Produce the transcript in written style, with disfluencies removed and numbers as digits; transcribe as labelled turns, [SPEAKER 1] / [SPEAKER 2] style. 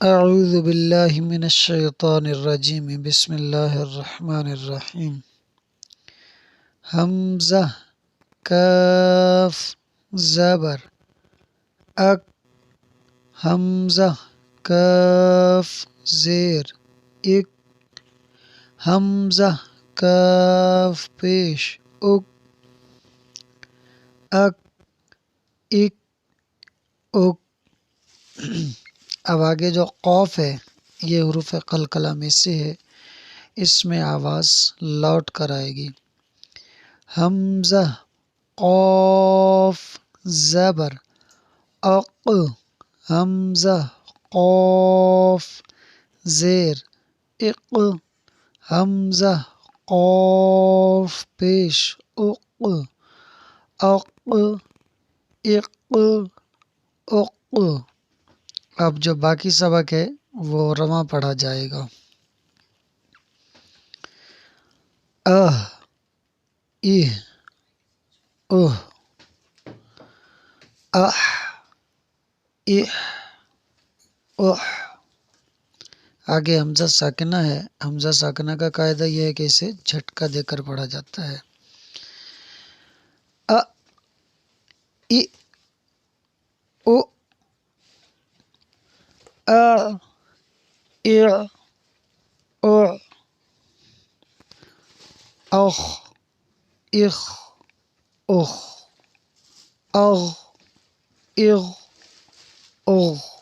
[SPEAKER 1] اعوذ باللہ من الشیطان الرجیم بسم اللہ الرحمن الرحیم حمزہ کاف زبر اک حمزہ کاف زیر اک حمزہ کاف پیش اک اک اک اک۔ اب آگے جو قوف ہے یہ حروف قلقلہ میں سے ہے، اس میں آواز لوٹ کر آئے گی۔ حمزہ قوف زبر اق حمزہ قوف زیر اق حمزہ قوف پیش اق اق اق اق۔ اب جو باقی سبق ہے وہ رواں پڑھا جائے گا۔ اہ اہ اہ اح اح اح۔ آگے حمزہ ساکنہ ہے۔ حمزہ ساکنہ کا قاعدہ یہ ہے کہ اسے جھٹکا دے کر پڑھا جاتا ہے۔ ا ای او ا ای او اخ اخ اخ اغ اغ اغ۔